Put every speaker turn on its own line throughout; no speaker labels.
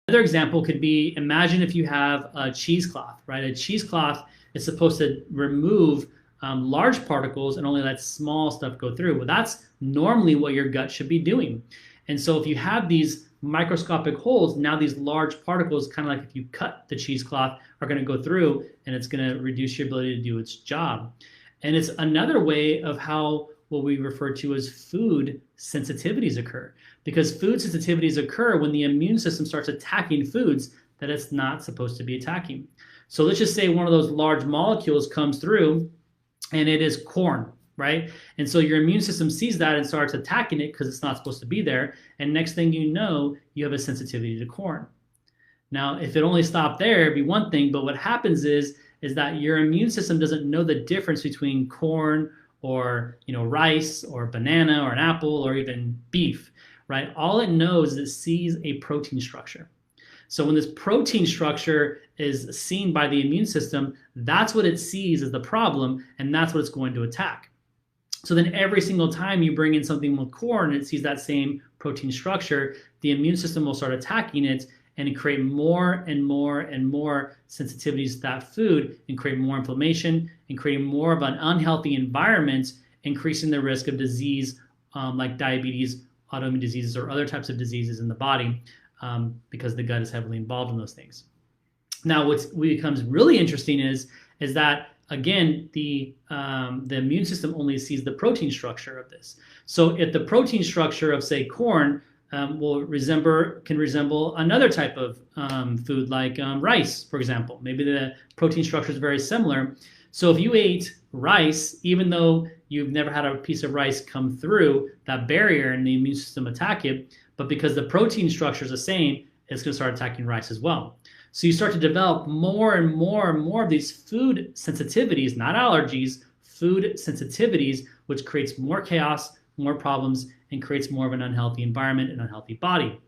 Another example could be, imagine if you have a cheesecloth, right? A cheesecloth is supposed to remove large particles and only let small stuff go through. Well, that's normally what your gut should be doing. And so if you have these microscopic holes, now these large particles, kind of like if you cut the cheesecloth, are going to go through, and it's going to reduce your ability to do its job. And it's another way of how what we refer to as food sensitivities occur. Because food sensitivities occur when the immune system starts attacking foods that it's not supposed to be attacking. So let's just say one of those large molecules comes through and it is corn, right? And so your immune system sees that and starts attacking it because it's not supposed to be there. And next thing you know, you have a sensitivity to corn. Now, if it only stopped there, it'd be one thing, but what happens is that your immune system doesn't know the difference between corn or rice or banana or an apple or even beef, right? All it knows is it sees a protein structure. So when this protein structure is seen by the immune system, that's what it sees as the problem, and that's what it's going to attack. So then every single time you bring in something with corn and it sees that same protein structure, the immune system will start attacking it and create more and more and more sensitivities to that food and create more inflammation and creating more of an unhealthy environment, increasing the risk of disease like diabetes, autoimmune diseases, or other types of diseases in the body because the gut is heavily involved in those things. Now, what becomes really interesting is that, again, the immune system only sees the protein structure of this. So if the protein structure of, say, corn can resemble another type of food like rice, for example. Maybe the protein structure is very similar. So if you ate rice, even though you've never had a piece of rice come through that barrier and the immune system attack it, but because the protein structure is the same, it's going to start attacking rice as well. So you start to develop more and more and more of these food sensitivities, not allergies, food sensitivities, which creates more chaos, more problems, and creates more of an unhealthy environment and unhealthy body.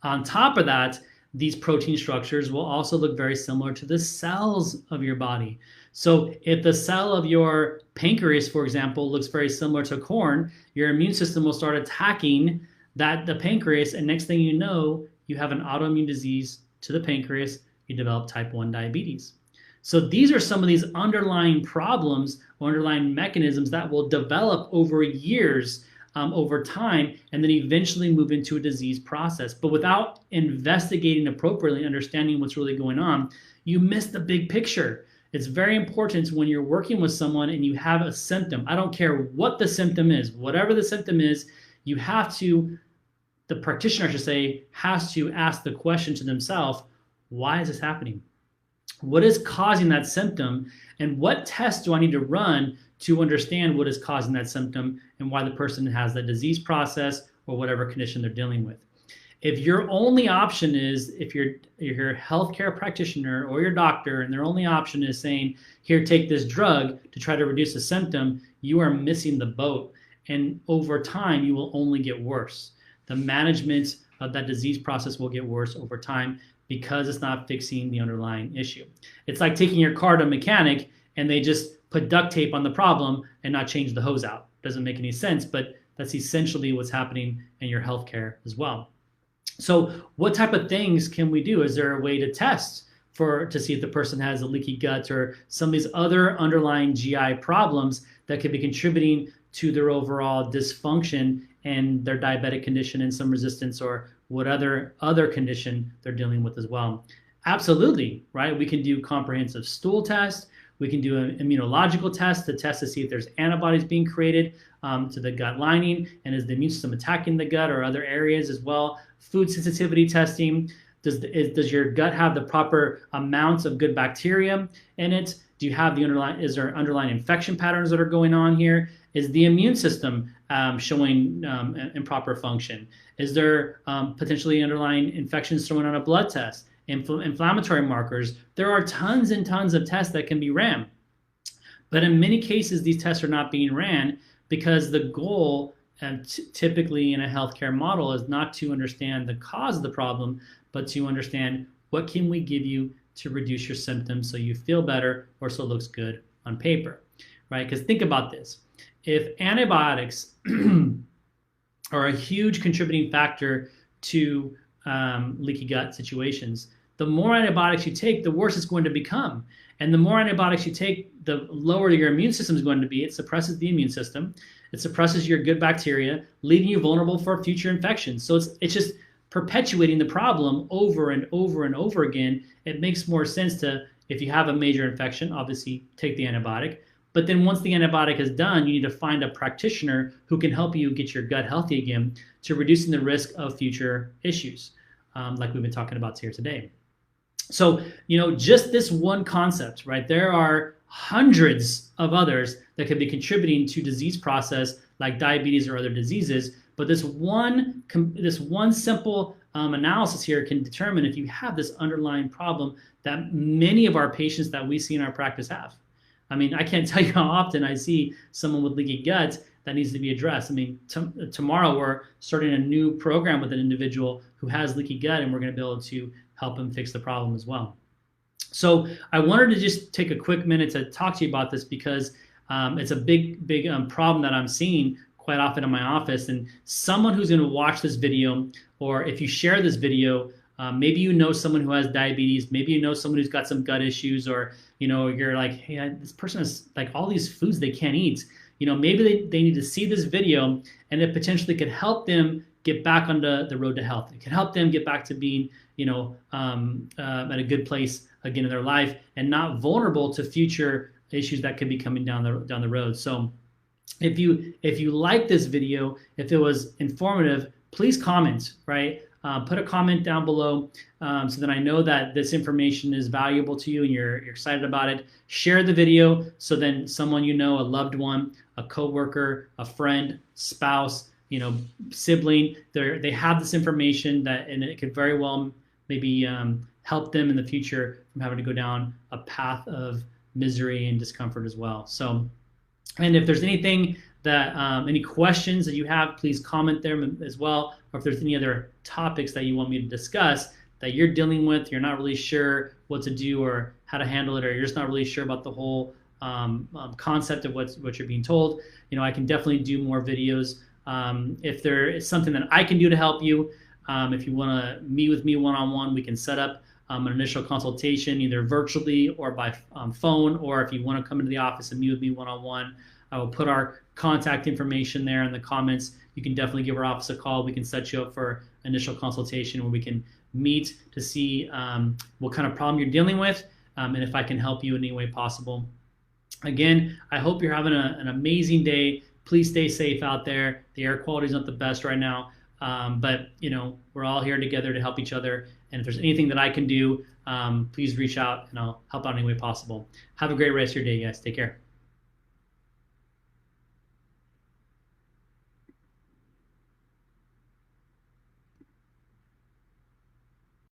On top of that, these protein structures will also look very similar to the cells of your body. So if the cell of your pancreas, for example, looks very similar to corn, your immune system will start attacking the pancreas, and next thing you know, you have an autoimmune disease to the pancreas, you develop type 1 diabetes. So these are some of these underlying problems or underlying mechanisms that will develop over years, over time, and then eventually move into a disease process. But without investigating appropriately, understanding what's really going on, you miss the big picture. It's very important when you're working with someone and you have a symptom. I don't care what the symptom is, whatever the symptom is, you have to, the practitioner, I should say, has to ask the question to themselves, why is this happening? What is causing that symptom? And what tests do I need to run to understand what is causing that symptom and why the person has that disease process or whatever condition they're dealing with? If your only option is, if you're a healthcare practitioner or your doctor, and their only option is saying, here, take this drug to try to reduce the symptom, you are missing the boat. And over time, you will only get worse. The management of that disease process will get worse over time because it's not fixing the underlying issue. It's like taking your car to a mechanic and they just put duct tape on the problem and not change the hose out. Doesn't make any sense, but that's essentially what's happening in your healthcare as well. So what type of things can we do? Is there a way to test to see if the person has a leaky gut or some of these other underlying GI problems that could be contributing to their overall dysfunction and their diabetic condition and some resistance or what other condition they're dealing with as well? Absolutely, right? We can do comprehensive stool tests. We can do an immunological test to see if there's antibodies being created to the gut lining, and is the immune system attacking the gut or other areas as well. Food sensitivity testing. Does your gut have the proper amounts of good bacteria in it? Do you have is there underlying infection patterns that are going on here? Is the immune system showing improper function? Is there potentially underlying infections thrown on a blood test? Inflammatory markers? There are tons and tons of tests that can be ran. But in many cases, these tests are not being ran because the goal, typically in a healthcare model, is not to understand the cause of the problem, but to understand what can we give you to reduce your symptoms so you feel better or so it looks good on paper, right? Because think about this. If antibiotics are a huge contributing factor to leaky gut situations. The more antibiotics you take, the worse it's going to become. And the more antibiotics you take, the lower your immune system is going to be. It suppresses the immune system. It suppresses your good bacteria, leaving you vulnerable for future infections. So it's just perpetuating the problem over and over and over again. It makes more sense to, if you have a major infection, obviously take the antibiotic. But then once the antibiotic is done, you need to find a practitioner who can help you get your gut healthy again to reducing the risk of future issues, like we've been talking about here today. So, just this one concept, right? There are hundreds of others that could be contributing to disease process like diabetes or other diseases. But this one simple analysis here can determine if you have this underlying problem that many of our patients that we see in our practice have. I mean, I can't tell you how often I see someone with leaky gut that needs to be addressed. I mean, tomorrow we're starting a new program with an individual who has leaky gut, and we're going to be able to help him fix the problem as well. So I wanted to just take a quick minute to talk to you about this because it's a big problem that I'm seeing quite often in my office. And someone who's going to watch this video, or if you share this video, maybe you know someone who has diabetes, maybe you know someone who's got some gut issues, or you're like, hey, this person has like all these foods they can't eat. Maybe they need to see this video, and it potentially could help them get back on the road to health. It can help them get back to being, at a good place again in their life and not vulnerable to future issues that could be coming down the road. So if you like this video, if it was informative, please comment, right? Put a comment down below so that I know that this information is valuable to you and you're excited about it. Share the video so then someone a loved one, a coworker, a friend, spouse, sibling, they have this information and it could very well maybe help them in the future from having to go down a path of misery and discomfort as well. So, and if there's anything that any questions that you have, please comment there as well. Or if there's any other topics that you want me to discuss that you're dealing with, you're not really sure what to do or how to handle it, or you're just not really sure about the whole concept of what you're being told, I can definitely do more videos. If there is something that I can do to help you, if you want to meet with me one-on-one, we can set up an initial consultation either virtually or by phone, or if you want to come into the office and meet with me one-on-one, I will put our contact information there in the comments. You can definitely give our office a call. We can set you up for initial consultation where we can meet to see what kind of problem you're dealing with and if I can help you in any way possible. Again, I hope you're having an amazing day. Please stay safe out there. The air quality is not the best right now, but we're all here together to help each other. And if there's anything that I can do, please reach out and I'll help out any way possible. Have a great rest of your day, guys. Take care.